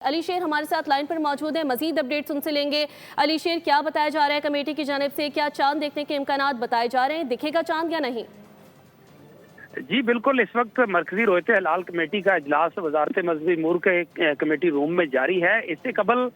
علی شیر ہمارے ساتھ لائن پر موجود ہیں، مزید اپڈیٹس ان سے لیں گے۔ علی شیر، کیا بتایا جا رہا ہے کمیٹی کی جانب سے؟ کیا چاند دیکھنے کے امکانات بتائے جا رہے ہیں؟ دکھے گا چاند یا نہیں؟ جی بالکل، اس وقت مرکزی رویت ہلال کمیٹی کا اجلاس وزارت مذہبی امور کے کمیٹی روم میں جاری ہے۔ اس سے قبل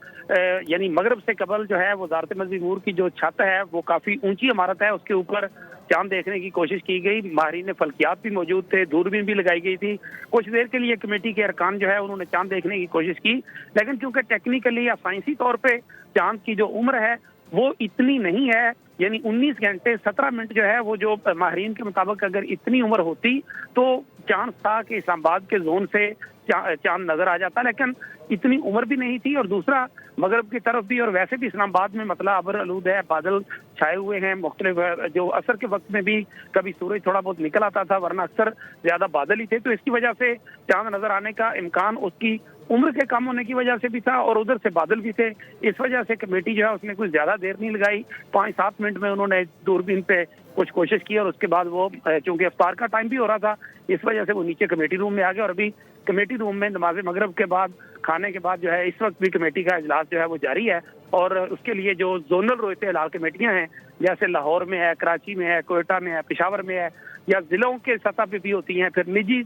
یعنی مغرب سے قبل جو ہے وزارت مذہبی امور کی جو چھت ہے وہ کافی اونچی عمارت ہے، اس کے اوپر چاند دیکھنے کی کوشش کی گئی۔ ماہرین فلکیات بھی موجود تھے، دوربین بھی لگائی گئی تھی۔ کچھ دیر کے لیے کمیٹی کے ارکان جو ہے انہوں نے چاند دیکھنے کی کوشش کی، لیکن چونکہ ٹیکنیکلی یا سائنسی طور پہ چاند کی جو عمر ہے وہ اتنی نہیں ہے، یعنی 19 گھنٹے 17 منٹ جو ہے وہ جو ماہرین کے مطابق اگر اتنی عمر ہوتی تو چاند تھا کہ اسلام آباد کے زون سے چاند نظر آ جاتا، لیکن اتنی عمر بھی نہیں تھی۔ اور دوسرا، مغرب کی طرف بھی اور ویسے بھی اسلام آباد میں مطلع ابر آلود ہے، بادل چھائے ہوئے ہیں مختلف، جو عصر کے وقت میں بھی کبھی سورج تھوڑا بہت نکل آتا تھا ورنہ اکثر زیادہ بادل ہی تھے، تو اس کی وجہ سے چاند نظر آنے کا امکان اس کی عمر کے کم ہونے کی وجہ سے بھی تھا اور ادھر سے بادل بھی تھے۔ اس وجہ سے کمیٹی جو ہے اس نے کچھ زیادہ دیر نہیں لگائی، 5-7 منٹ میں انہوں نے دوربین پہ کچھ کوشش کی اور اس کے بعد وہ چونکہ افطار کا ٹائم بھی ہو رہا تھا اس وجہ سے وہ نیچے کمیٹی روم میں آ گئے۔ اور ابھی کمیٹی روم میں نماز مغرب کے بعد کھانے کے بعد جو ہے اس وقت بھی کمیٹی کا اجلاس جو ہے وہ جاری ہے، اور اس کے لیے جو زونل رویت ہلال کمیٹیاں ہیں جیسے لاہور میں ہے، کراچی میں ہے، کوئٹہ میں ہے، پشاور میں ہے، یا ضلعوں کے سطح پہ بھی ہوتی ہیں، پھر نجی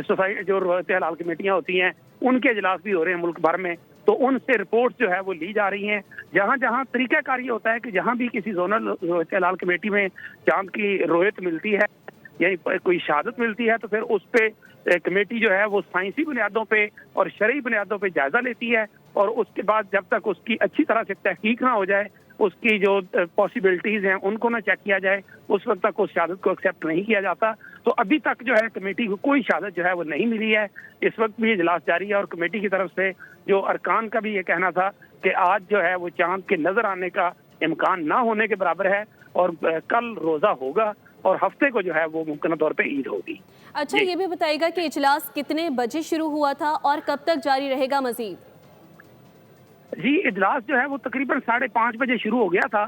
سوسائٹی جو رویت ہلال کمیٹیاں ہوتی ہیں ان کے اجلاس بھی ہو رہے ہیں ملک بھر میں، تو ان سے رپورٹ جو ہے وہ لی جا رہی ہیں۔ جہاں جہاں طریقہ کار یہ ہوتا ہے کہ جہاں بھی کسی زونل رویت ہلال کمیٹی میں چاند کی رویت ملتی ہے یعنی کوئی شہادت ملتی ہے تو پھر اس پہ کمیٹی جو ہے وہ سائنسی بنیادوں پہ اور شرعی بنیادوں پہ جائزہ لیتی ہے، اور اس کے بعد جب تک اس کی اچھی طرح سے تحقیق نہ ہو جائے، اس کی جو پاسبلٹیز ہیں ان کو نہ چیک کیا جائے، اس وقت تک اس شہادت کو ایکسیپٹ نہیں کیا جاتا۔ تو ابھی تک جو ہے کمیٹی کو کوئی شہادت جو ہے وہ نہیں ملی ہے۔ اس وقت بھی اجلاس جاری ہے اور کمیٹی کی طرف سے جو ارکان کا بھی یہ کہنا تھا کہ آج جو ہے وہ چاند کے نظر آنے کا امکان نہ ہونے کے برابر ہے، اور کل روزہ ہوگا اور ہفتے کو جو ہے وہ ممکنہ طور پہ عید ہوگی۔ اچھا، یہ بھی بتائیے گا کہ اجلاس کتنے بجے شروع ہوا تھا اور کب تک جاری رہے گا مزید؟ جی اجلاس جو ہے وہ تقریباً 5:30 بجے شروع ہو گیا تھا،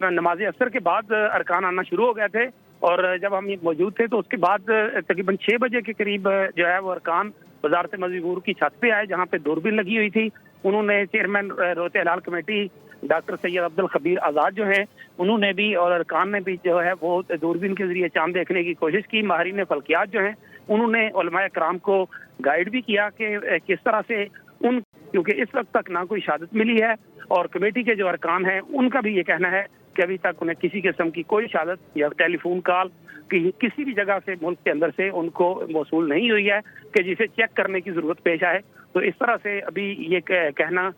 نماز عصر کے بعد ارکان آنا شروع ہو گئے تھے، اور جب ہم موجود تھے تو اس کے بعد تقریباً 6 بجے کے قریب جو ہے وہ ارکان وزارت مذہبی امور کی چھت پہ آئے جہاں پہ دوربین لگی ہوئی تھی۔ انہوں نے چیئرمین رویت ہلال کمیٹی ڈاکٹر سید عبدالخبیر آزاد جو ہیں انہوں نے بھی اور ارکان نے بھی جو ہے وہ دوربین کے ذریعے چاند دیکھنے کی کوشش کی۔ ماہرین فلکیات جو ہیں انہوں نے علماء کرام کو گائیڈ بھی کیا کہ کس طرح سے کیونکہ اس وقت تک نہ کوئی شہادت ملی ہے، اور کمیٹی کے جو ارکان ہیں ان کا بھی یہ کہنا ہے کہ ابھی تک انہیں کسی قسم کی کوئی شہادت یا ٹیلی فون کال کسی بھی جگہ سے ملک کے اندر سے ان کو موصول نہیں ہوئی ہے کہ جسے چیک کرنے کی ضرورت پیش آئے۔ تو اس طرح سے ابھی یہ کہنا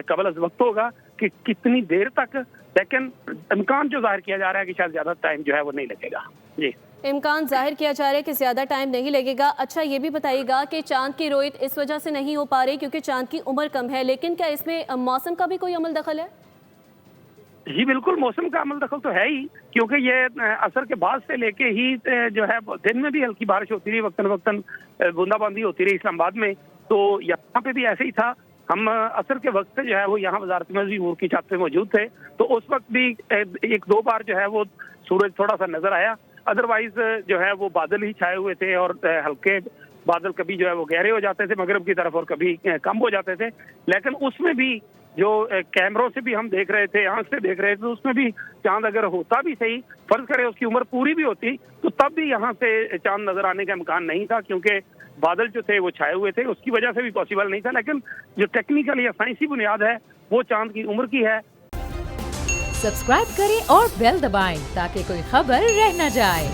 قبل از وقت ہوگا کہ کتنی دیر تک، لیکن امکان جو ظاہر کیا جا رہا ہے کہ شاید زیادہ ٹائم جو ہے وہ نہیں لگے گا۔ جی امکان ظاہر کیا جا رہا ہے کہ زیادہ ٹائم نہیں لگے گا۔ اچھا، یہ بھی بتائیے گا کہ چاند کی رویت اس وجہ سے نہیں ہو پا رہی کیونکہ چاند کی عمر کم ہے، لیکن کیا اس میں موسم کا بھی کوئی عمل دخل ہے؟ جی بالکل، موسم کا عمل دخل تو ہے ہی، کیونکہ یہ عصر کے بعد سے لے کے ہی جو ہے دن میں بھی ہلکی بارش ہوتی رہی، وقتاً وقتاً بوندا باندی ہوتی رہی اسلام آباد میں، تو یہاں پہ بھی ایسے ہی تھا۔ ہم عصر کے وقت سے جو ہے وہ یہاں وزارت مذہبی امور کی چھت پہ موجود تھے، تو اس وقت بھی 1-2 بار جو ہے وہ سورج تھوڑا سا نظر آیا، ادروائز جو ہے وہ بادل ہی چھائے ہوئے تھے، اور ہلکے بادل کبھی جو ہے وہ گہرے ہو جاتے تھے مغرب کی طرف اور کبھی کم ہو جاتے تھے، لیکن اس میں بھی جو کیمروں سے بھی ہم دیکھ رہے تھے، آنکھ سے دیکھ رہے تھے، اس میں بھی چاند اگر ہوتا بھی صحیح، فرض کرے اس کی عمر پوری بھی ہوتی تو تب بھی یہاں سے چاند نظر آنے کا امکان نہیں تھا، کیونکہ بادل جو تھے وہ چھائے ہوئے تھے، اس کی وجہ سے بھی پاسبل نہیں تھا۔ لیکن جو ٹیکنیکل یا سائنسی بنیاد ہے وہ چاند کی عمر کی ہے۔ سبسکرائب کریں اور بیل دبائیں تاکہ کوئی خبر رہ نہ جائے۔